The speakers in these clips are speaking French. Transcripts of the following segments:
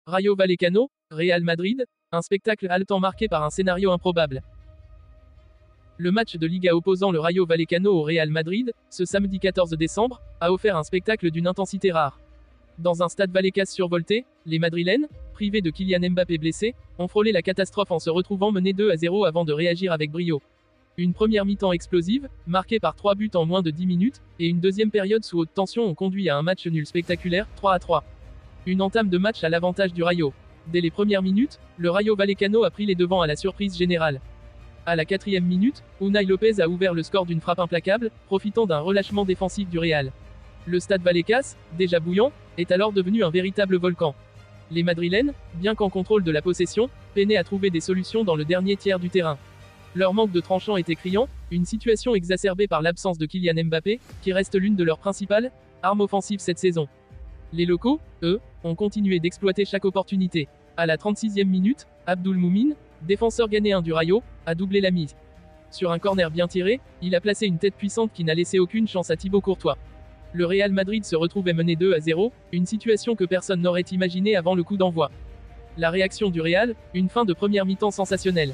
Rayo Vallecano, Real Madrid, un spectacle haletant marqué par un scénario improbable. Le match de Liga opposant le Rayo Vallecano au Real Madrid, ce samedi 14 décembre, a offert un spectacle d'une intensité rare. Dans un stade Vallecas survolté, les Madrilènes, privés de Kylian Mbappé blessé, ont frôlé la catastrophe en se retrouvant menés 2-0 avant de réagir avec brio. Une première mi-temps explosive, marquée par 3 buts en moins de 10 minutes, et une deuxième période sous haute tension ont conduit à un match nul spectaculaire, 3-3. Une entame de match à l'avantage du Rayo. Dès les premières minutes, le Rayo Vallecano a pris les devants à la surprise générale. À la 4e minute, Unai Lopez a ouvert le score d'une frappe implacable, profitant d'un relâchement défensif du Real. Le stade Vallecas, déjà bouillant, est alors devenu un véritable volcan. Les Madrilènes, bien qu'en contrôle de la possession, peinaient à trouver des solutions dans le dernier tiers du terrain. Leur manque de tranchant était criant, une situation exacerbée par l'absence de Kylian Mbappé, qui reste l'une de leurs principales armes offensives cette saison. Les locaux, eux, ont continué d'exploiter chaque opportunité. À la 36e minute, Abdoul Moumin, défenseur ghanéen du Rayo, a doublé la mise. Sur un corner bien tiré, il a placé une tête puissante qui n'a laissé aucune chance à Thibaut Courtois. Le Real Madrid se retrouvait mené 2-0, une situation que personne n'aurait imaginée avant le coup d'envoi. La réaction du Real, une fin de première mi-temps sensationnelle.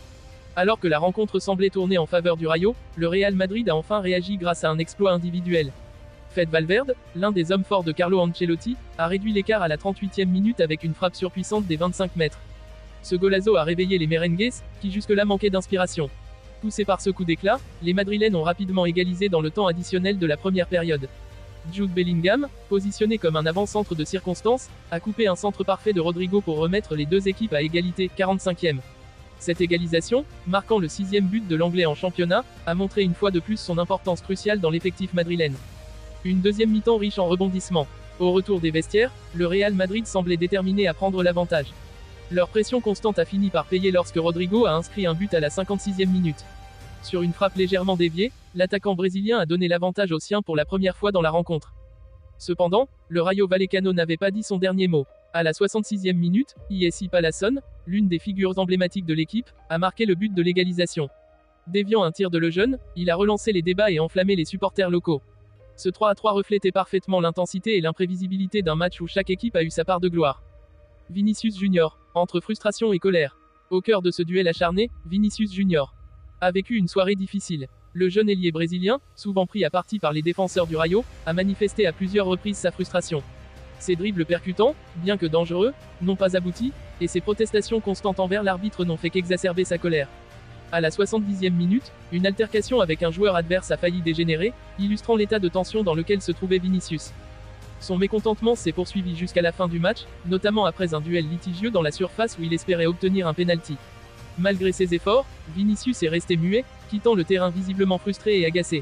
Alors que la rencontre semblait tourner en faveur du Rayo, le Real Madrid a enfin réagi grâce à un exploit individuel. Fede Valverde, l'un des hommes forts de Carlo Ancelotti, a réduit l'écart à la 38e minute avec une frappe surpuissante des 25 mètres. Ce golazo a réveillé les merengues, qui jusque-là manquaient d'inspiration. Poussés par ce coup d'éclat, les Madrilènes ont rapidement égalisé dans le temps additionnel de la première période. Jude Bellingham, positionné comme un avant-centre de circonstance, a coupé un centre parfait de Rodrigo pour remettre les deux équipes à égalité, 45e. Cette égalisation, marquant le 6e but de l'Anglais en championnat, a montré une fois de plus son importance cruciale dans l'effectif madrilène. Une deuxième mi-temps riche en rebondissements. Au retour des vestiaires, le Real Madrid semblait déterminé à prendre l'avantage. Leur pression constante a fini par payer lorsque Rodrigo a inscrit un but à la 56e minute. Sur une frappe légèrement déviée, l'attaquant brésilien a donné l'avantage aux siens pour la première fois dans la rencontre. Cependant, le Rayo Vallecano n'avait pas dit son dernier mot. À la 66e minute, Iesi Palason, l'une des figures emblématiques de l'équipe, a marqué le but de l'égalisation. Déviant un tir de le jeune, il a relancé les débats et enflammé les supporters locaux. Ce 3-3 reflétait parfaitement l'intensité et l'imprévisibilité d'un match où chaque équipe a eu sa part de gloire. Vinicius Junior, entre frustration et colère. Au cœur de ce duel acharné, Vinicius Junior a vécu une soirée difficile. Le jeune ailier brésilien, souvent pris à partie par les défenseurs du Rayo, a manifesté à plusieurs reprises sa frustration. Ses dribbles percutants, bien que dangereux, n'ont pas abouti, et ses protestations constantes envers l'arbitre n'ont fait qu'exacerber sa colère. À la 70e minute, une altercation avec un joueur adverse a failli dégénérer, illustrant l'état de tension dans lequel se trouvait Vinicius. Son mécontentement s'est poursuivi jusqu'à la fin du match, notamment après un duel litigieux dans la surface où il espérait obtenir un penalty. Malgré ses efforts, Vinicius est resté muet, quittant le terrain visiblement frustré et agacé.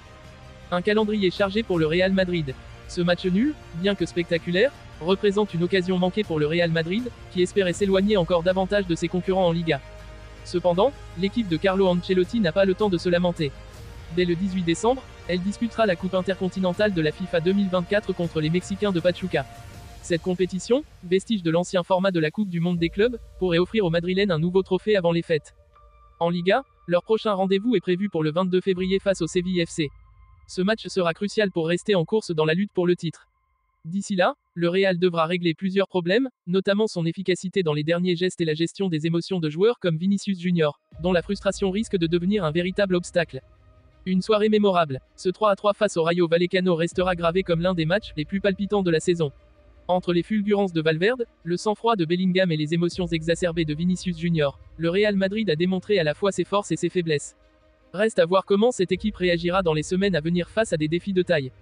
Un calendrier chargé pour le Real Madrid. Ce match nul, bien que spectaculaire, représente une occasion manquée pour le Real Madrid, qui espérait s'éloigner encore davantage de ses concurrents en Liga. Cependant, l'équipe de Carlo Ancelotti n'a pas le temps de se lamenter. Dès le 18 décembre, elle disputera la Coupe intercontinentale de la FIFA 2024 contre les Mexicains de Pachuca. Cette compétition, vestige de l'ancien format de la Coupe du Monde des clubs, pourrait offrir aux Madrilènes un nouveau trophée avant les fêtes. En Liga, leur prochain rendez-vous est prévu pour le 22 février face au Séville FC. Ce match sera crucial pour rester en course dans la lutte pour le titre. D'ici là, le Real devra régler plusieurs problèmes, notamment son efficacité dans les derniers gestes et la gestion des émotions de joueurs comme Vinicius Junior, dont la frustration risque de devenir un véritable obstacle. Une soirée mémorable, ce 3-3 face au Rayo Vallecano restera gravé comme l'un des matchs les plus palpitants de la saison. Entre les fulgurances de Valverde, le sang-froid de Bellingham et les émotions exacerbées de Vinicius Junior, le Real Madrid a démontré à la fois ses forces et ses faiblesses. Reste à voir comment cette équipe réagira dans les semaines à venir face à des défis de taille.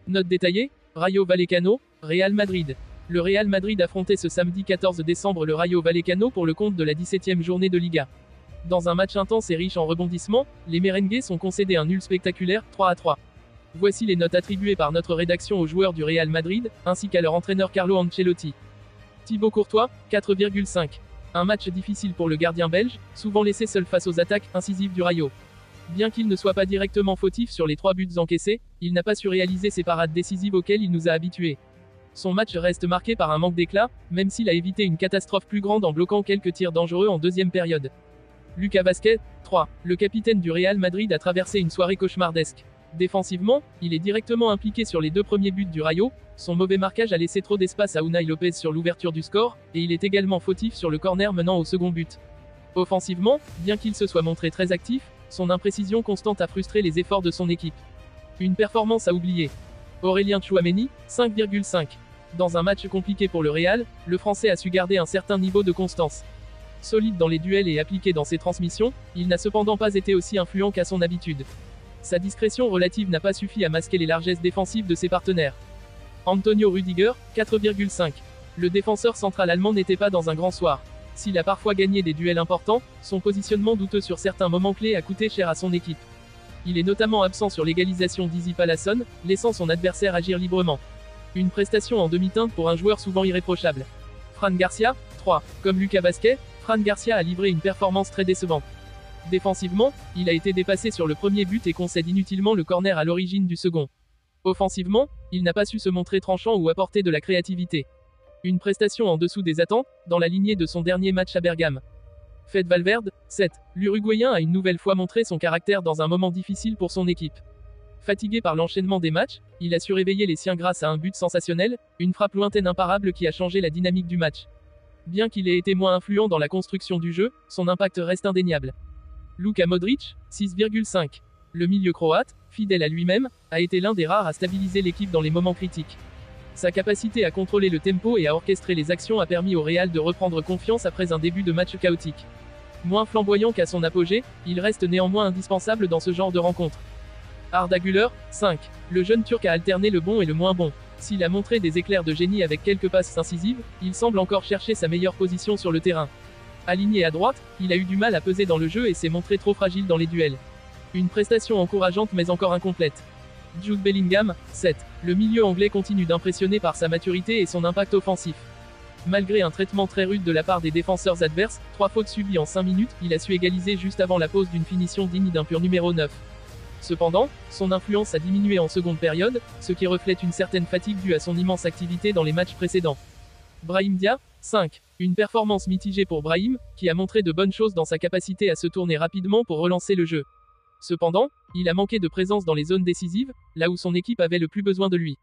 Note détaillée, Rayo Vallecano, Real Madrid. Le Real Madrid affrontait ce samedi 14 décembre le Rayo Vallecano pour le compte de la 17e journée de Liga. Dans un match intense et riche en rebondissements, les merengues sont concédés un nul spectaculaire, 3-3. Voici les notes attribuées par notre rédaction aux joueurs du Real Madrid, ainsi qu'à leur entraîneur Carlo Ancelotti. Thibaut Courtois, 4,5. Un match difficile pour le gardien belge, souvent laissé seul face aux attaques incisives du Rayo. Bien qu'il ne soit pas directement fautif sur les 3 buts encaissés, il n'a pas su réaliser ses parades décisives auxquelles il nous a habitués. Son match reste marqué par un manque d'éclat, même s'il a évité une catastrophe plus grande en bloquant quelques tirs dangereux en deuxième période. Lucas Vázquez, 3. Le capitaine du Real Madrid a traversé une soirée cauchemardesque. Défensivement, il est directement impliqué sur les deux premiers buts du Rayo, son mauvais marquage a laissé trop d'espace à Unai Lopez sur l'ouverture du score, et il est également fautif sur le corner menant au second but. Offensivement, bien qu'il se soit montré très actif, son imprécision constante a frustré les efforts de son équipe. Une performance à oublier. Aurélien Tchouaméni, 5,5. Dans un match compliqué pour le Real, le Français a su garder un certain niveau de constance. Solide dans les duels et appliqué dans ses transmissions, il n'a cependant pas été aussi influent qu'à son habitude. Sa discrétion relative n'a pas suffi à masquer les largesses défensives de ses partenaires. Antonio Rüdiger, 4,5. Le défenseur central allemand n'était pas dans un grand soir. S'il a parfois gagné des duels importants, son positionnement douteux sur certains moments clés a coûté cher à son équipe. Il est notamment absent sur l'égalisation d'Izzy Pallasson, laissant son adversaire agir librement. Une prestation en demi-teinte pour un joueur souvent irréprochable. Fran Garcia, 3. Comme Lucas Vazquez, Fran Garcia a livré une performance très décevante. Défensivement, il a été dépassé sur le premier but et concède inutilement le corner à l'origine du second. Offensivement, il n'a pas su se montrer tranchant ou apporter de la créativité. Une prestation en dessous des attentes, dans la lignée de son dernier match à Bergame. Fede Valverde, 7. L'Uruguayen a une nouvelle fois montré son caractère dans un moment difficile pour son équipe. Fatigué par l'enchaînement des matchs, il a su réveiller les siens grâce à un but sensationnel, une frappe lointaine imparable qui a changé la dynamique du match. Bien qu'il ait été moins influent dans la construction du jeu, son impact reste indéniable. Luka Modric, 6,5. Le milieu croate, fidèle à lui-même, a été l'un des rares à stabiliser l'équipe dans les moments critiques. Sa capacité à contrôler le tempo et à orchestrer les actions a permis au Real de reprendre confiance après un début de match chaotique. Moins flamboyant qu'à son apogée, il reste néanmoins indispensable dans ce genre de rencontre. Arda Güler, 5. Le jeune Turc a alterné le bon et le moins bon. S'il a montré des éclairs de génie avec quelques passes incisives, il semble encore chercher sa meilleure position sur le terrain. Aligné à droite, il a eu du mal à peser dans le jeu et s'est montré trop fragile dans les duels. Une prestation encourageante mais encore incomplète. Jude Bellingham, 7. Le milieu anglais continue d'impressionner par sa maturité et son impact offensif. Malgré un traitement très rude de la part des défenseurs adverses, 3 fautes subies en 5 minutes, il a su égaliser juste avant la pause d'une finition digne d'un pur numéro 9. Cependant, son influence a diminué en seconde période, ce qui reflète une certaine fatigue due à son immense activité dans les matchs précédents. Brahim Dia, 5. Une performance mitigée pour Brahim, qui a montré de bonnes choses dans sa capacité à se tourner rapidement pour relancer le jeu. Cependant, il a manqué de présence dans les zones décisives, là où son équipe avait le plus besoin de lui.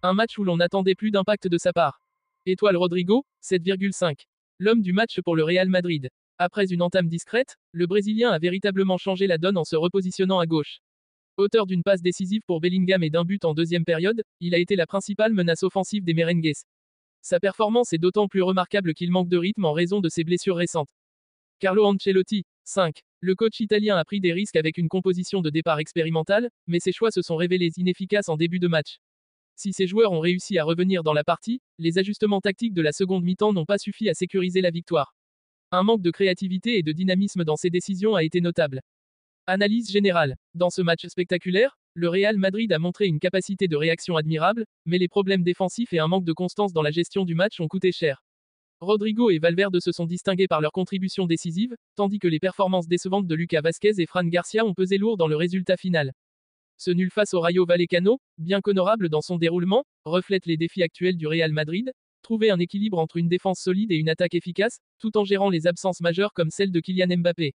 Un match où l'on attendait plus d'impact de sa part. Étoile Rodrigo, 7,5. L'homme du match pour le Real Madrid. Après une entame discrète, le Brésilien a véritablement changé la donne en se repositionnant à gauche. Auteur d'une passe décisive pour Bellingham et d'un but en deuxième période, il a été la principale menace offensive des merengues. Sa performance est d'autant plus remarquable qu'il manque de rythme en raison de ses blessures récentes. Carlo Ancelotti, 5. Le coach italien a pris des risques avec une composition de départ expérimentale, mais ses choix se sont révélés inefficaces en début de match. Si ses joueurs ont réussi à revenir dans la partie, les ajustements tactiques de la seconde mi-temps n'ont pas suffi à sécuriser la victoire. Un manque de créativité et de dynamisme dans ses décisions a été notable. Analyse générale. Dans ce match spectaculaire, le Real Madrid a montré une capacité de réaction admirable, mais les problèmes défensifs et un manque de constance dans la gestion du match ont coûté cher. Rodrigo et Valverde se sont distingués par leur contribution décisive, tandis que les performances décevantes de Lucas Vazquez et Fran Garcia ont pesé lourd dans le résultat final. Ce nul face au Rayo Vallecano, bien qu'honorable dans son déroulement, reflète les défis actuels du Real Madrid, trouver un équilibre entre une défense solide et une attaque efficace, tout en gérant les absences majeures comme celle de Kylian Mbappé.